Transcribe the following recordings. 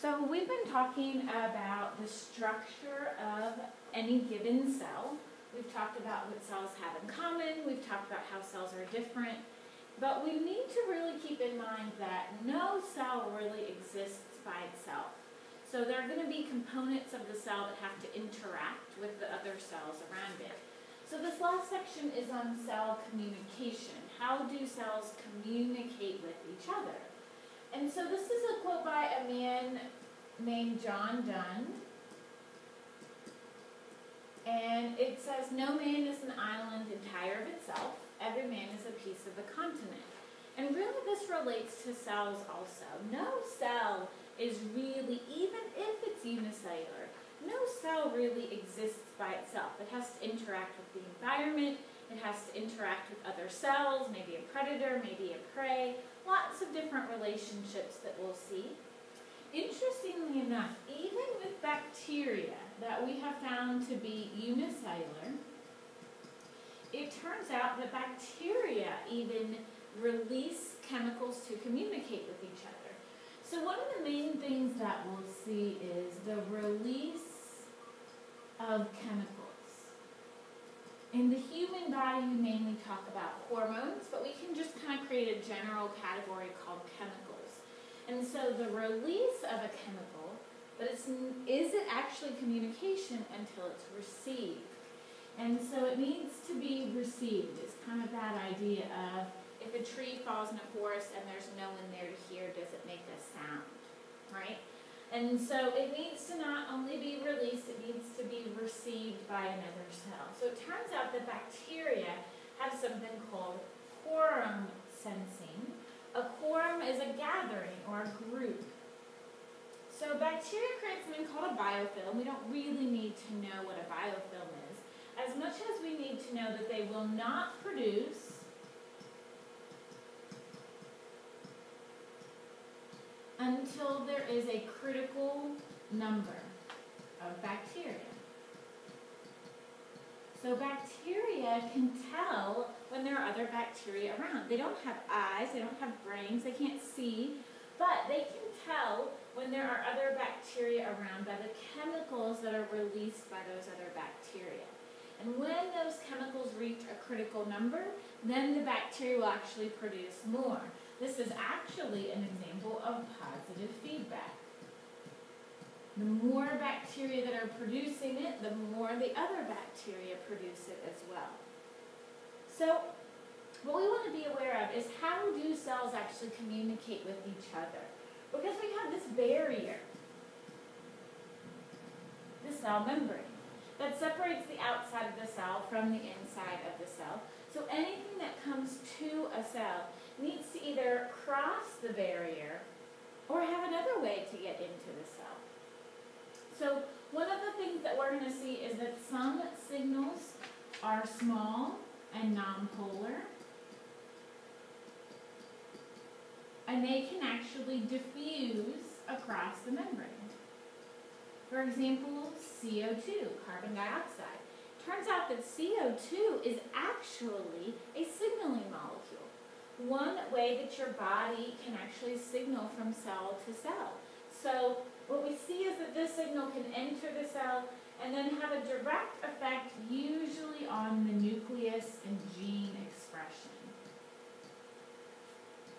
So we've been talking about the structure of any given cell. We've talked about what cells have in common. We've talked about how cells are different. But we need to really keep in mind that no cell really exists by itself. So there are going to be components of the cell that have to interact with the other cells around it. So this last section is on cell communication. How do cells communicate with each other? And so this is a quote by a man named John Donne. And it says, "No man is an island entire of itself. Every man is a piece of the continent." And really this relates to cells also. No cell is really, even if it's unicellular, no cell really exists by itself. It has to interact with the environment. It has to interact with other cells, maybe a predator, maybe a prey. Lots of different relationships that we'll see. Interestingly enough, even with bacteria that we have found to be unicellular, it turns out that bacteria even release chemicals to communicate with each other. So one of the main things that we'll see is the release of chemicals. In the human body, we mainly talk about hormones, but we can just kind of create a general category called chemicals. And so the release of a chemical, but is it actually communication until it's received? And so it needs to be received. It's kind of that idea of if a tree falls in a forest and there's no one there to hear, does it make a sound, right? And so it needs to not only be released, it needs to be received by another cell. So it turns out that bacteria have something called quorum sensing. A quorum is a gathering or a group. So bacteria create something called a biofilm. We don't really need to know what a biofilm is, as much as we need to know that they will not produce until there is a critical number of bacteria. So bacteria can tell when there are other bacteria around. They don't have eyes, they don't have brains, they can't see, but they can tell when there are other bacteria around by the chemicals that are released by those other bacteria. And when those chemicals reach a critical number, then the bacteria will actually produce more. This is actually an example of positive feedback. The more bacteria that are producing it, the more the other bacteria produce it as well. So what we want to be aware of is how do cells actually communicate with each other? Because we have this barrier, the cell membrane, that separates the outside of the cell from the inside of the cell. So anything that comes to a cell needs to either cross the barrier or have another way to get into the cell. So one of the things that we're going to see is that some signals are small and nonpolar, and they can actually diffuse across the membrane. For example, CO2, carbon dioxide. Turns out that CO2 is actually a signaling molecule. One way that your body can actually signal from cell to cell. So what we see is that this signal can enter the cell and then have a direct effect usually on the nucleus and gene expression.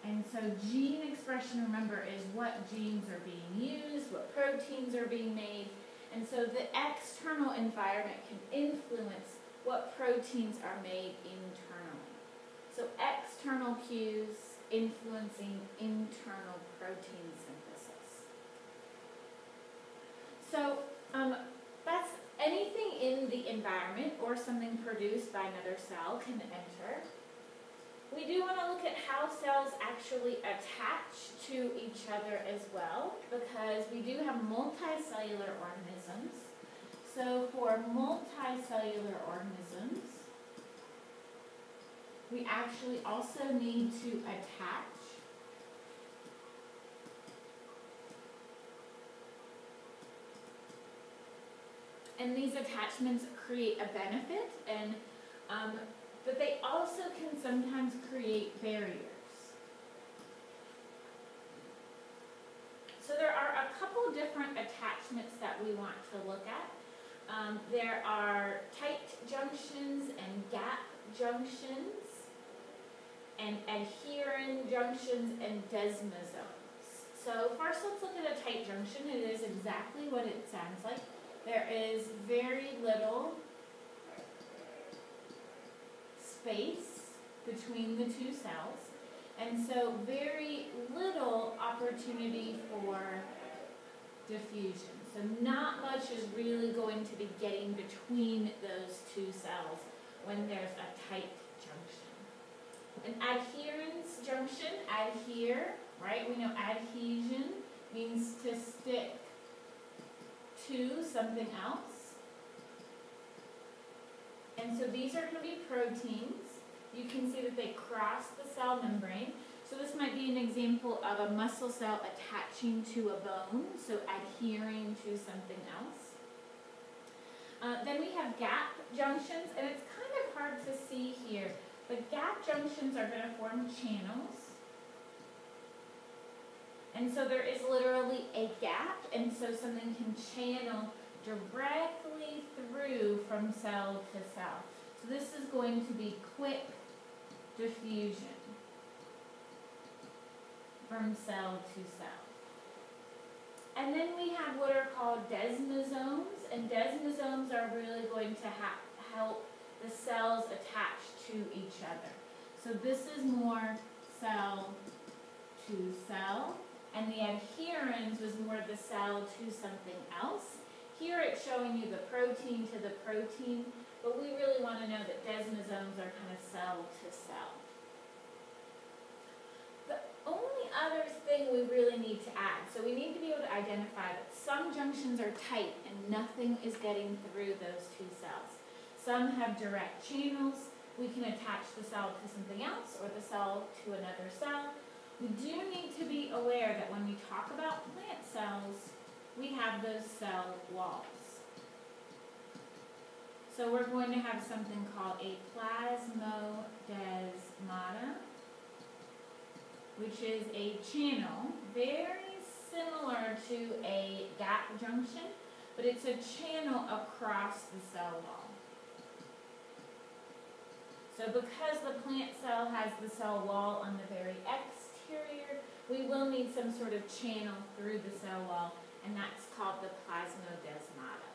And so gene expression, remember, is what genes are being used, what proteins are being made. And so the external environment can influence what proteins are made internally. So external cues influencing internal protein synthesis. So that's anything in the environment or something produced by another cell can enter. We do want to look at how cells actually attach to each other as well, because we do have multicellular organisms. So for multicellular organisms, we actually also need to attach. And these attachments create a benefit, and but they also can sometimes create barriers. So there are a couple of different attachments that we want to look at. There are tight junctions and gap junctions, and adherent junctions and desmosomes. So first let's look at a tight junction. It is exactly what it sounds like. There is very little space between the two cells, and so very little opportunity for diffusion. So not much is really going to be getting between those two cells when there's a tight junction. An adherence junction, adhere, right? We know adhesion means to stick to something else. And so these are going to be proteins. You can see that they cross the cell membrane. So this might be an example of a muscle cell attaching to a bone, so adhering to something else. Then we have gap junctions, and it's kind of hard to see here, but gap junctions are going to form channels. And so there is literally a gap, and so something can channel directly through from cell to cell. So this is going to be quick diffusion from cell to cell. And then we have what are called desmosomes, and desmosomes are really going to help the cells attach to each other. So this is more cell to cell, and the adherence was more the cell to something else. Here it's showing you the protein to the protein, but we really want to know that desmosomes are kind of cell to cell. The only other thing we really need to add, so we need to be able to identify that some junctions are tight and nothing is getting through those two cells. Some have direct channels. We can attach the cell to something else or the cell to another cell. We do need to be aware that when we talk about plant cells, we have those cell walls. So we're going to have something called a plasmodesmata, which is a channel very similar to a gap junction, but it's a channel across the cell wall. So because the plant cell has the cell wall on the very exterior, we will need some sort of channel through the cell wall, and that's called the plasmodesmata.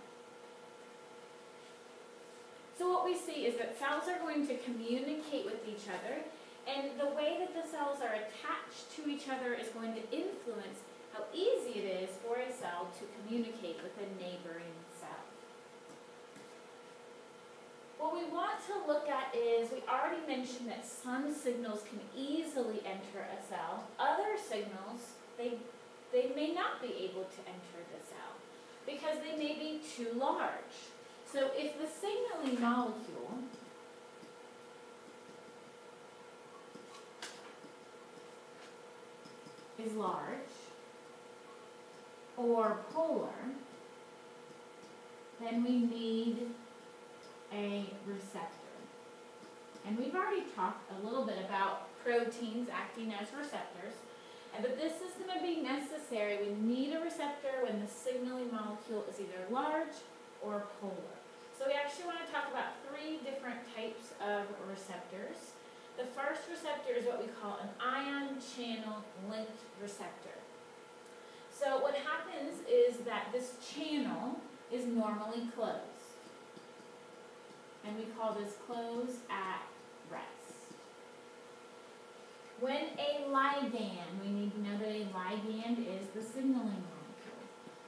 So what we see is that cells are going to communicate with each other, and the way that the cells are attached to each other is going to influence how easy it is for a cell to communicate with a neighboring cell. What we want to look at is, we already mentioned that some signals can easily enter a cell. Other signals, they may not be able to enter the cell because they may be too large. So if the signaling molecule is large or polar, then we need a receptor. And we've already talked a little bit about proteins acting as receptors, but this is going to be necessary. We need a receptor when the signaling molecule is either large or polar. So we actually want to talk about 3 different types of receptors. The first receptor is what we call an ion channel linked receptor. So what happens is that this channel is normally closed, and we call this close at rest. When a ligand, we need to know that a ligand is the signaling molecule.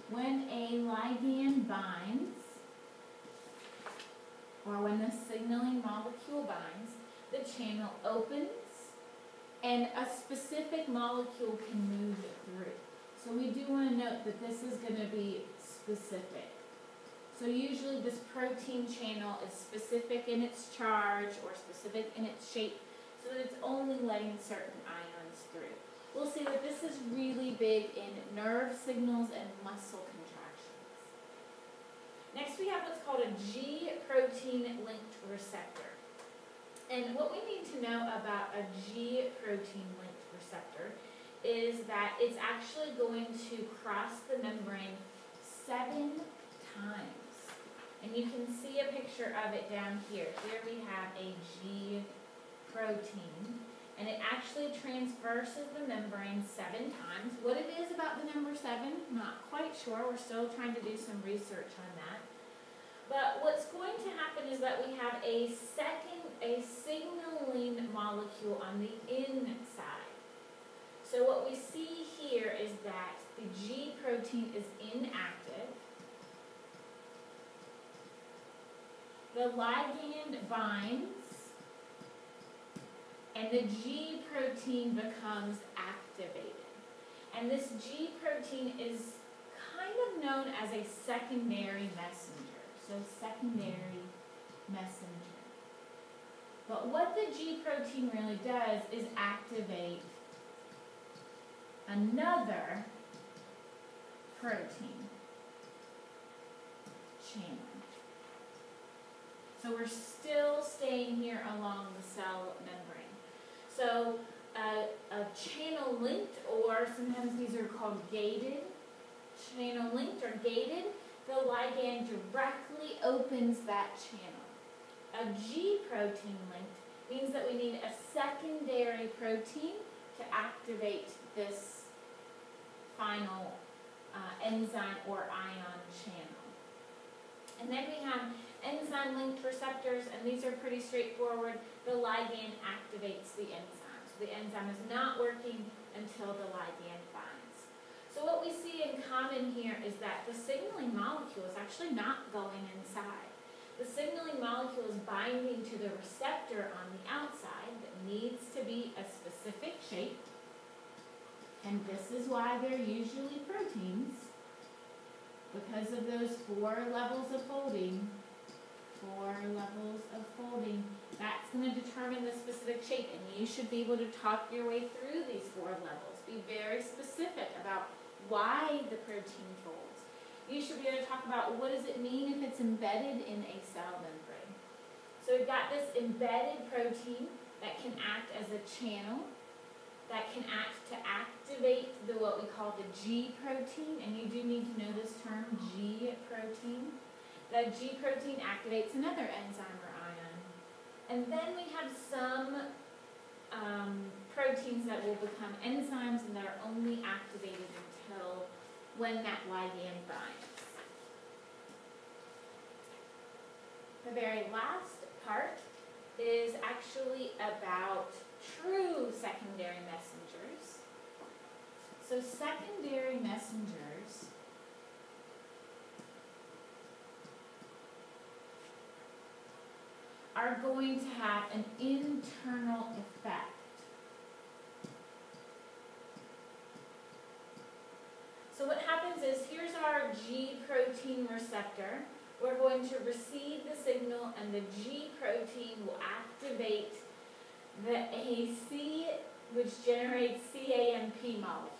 When a ligand binds, or when the signaling molecule binds, the channel opens and a specific molecule can move through. So we do want to note that this is going to be specific. So usually this protein channel is specific in its charge or specific in its shape, so that it's only letting certain ions through. We'll see that this is really big in nerve signals and muscle contractions. Next we have what's called a G protein linked receptor. And what we need to know about a G protein linked receptor is that it's actually going to cross the membrane 7 times. And you can see a picture of it down here. Here we have a G protein, and it actually traverses the membrane 7 times. What it is about the number 7, not quite sure. We're still trying to do some research on that. But what's going to happen is that we have a signaling molecule on the inside. So what we see here is that the G protein is inactive. The ligand binds, and the G protein becomes activated. And this G protein is kind of known as a secondary messenger. So secondary messenger. But what the G protein really does is activate another protein channel. So we're still staying here along the cell membrane. So a channel linked, or sometimes these are called gated, channel linked or gated, the ligand directly opens that channel. A G protein linked means that we need a secondary protein to activate this final enzyme or ion channel. And then we have enzyme linked receptors, and these are pretty straightforward. The ligand activates the enzyme. So the enzyme is not working until the ligand binds. So what we see in common here is that the signaling molecule is actually not going inside. The signaling molecule is binding to the receptor on the outside that needs to be a specific shape. And this is why they're usually proteins, because of those 4 levels of folding. 4 levels of folding. That's going to determine the specific shape, and you should be able to talk your way through these 4 levels. Be very specific about why the protein folds. You should be able to talk about what does it mean if it's embedded in a cell membrane. So we've got this embedded protein that can act as a channel, that can act to activate what we call the G protein, and you do need to know this term, G protein. The G protein activates another enzyme or ion. And then we have some proteins that will become enzymes, and that are only activated until when that ligand binds. The very last part is actually about true secondary messengers. So secondary messengers are going to have an internal effect. So what happens is, here's our G protein receptor. We're going to receive the signal, and the G protein will activate the AC, which generates CAMP molecules.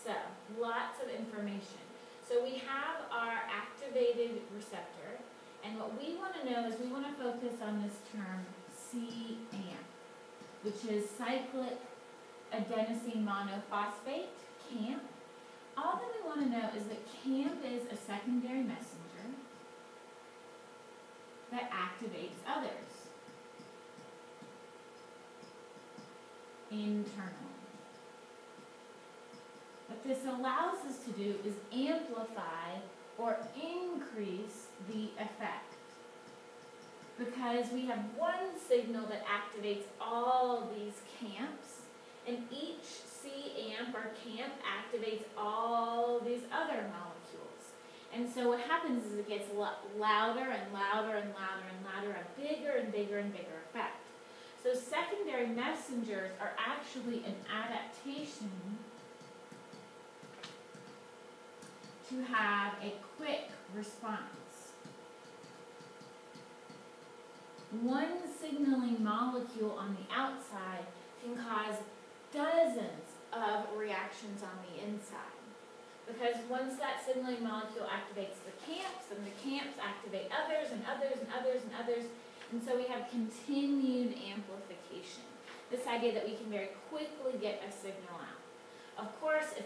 So, lots of information. So we have our activated receptor, and what we want to know is we want to focus on this term CAMP, which is cyclic adenosine monophosphate, CAMP. All that we want to know is that CAMP is a secondary messenger that activates others internally. What this allows us to do is amplify or increase the effect, because we have one signal that activates all these CAMPs, and each CAMP or CAMP activates all these other molecules. And so what happens is it gets louder and louder and louder and louder, a bigger and bigger and bigger effect. So secondary messengers are actually an adaptation to have a quick response. One signaling molecule on the outside can cause dozens of reactions on the inside. Because once that signaling molecule activates the CAMPs, then the CAMPs activate others and others and others and others. And so we have continued amplification. This idea that we can very quickly get a signal out. Of course, if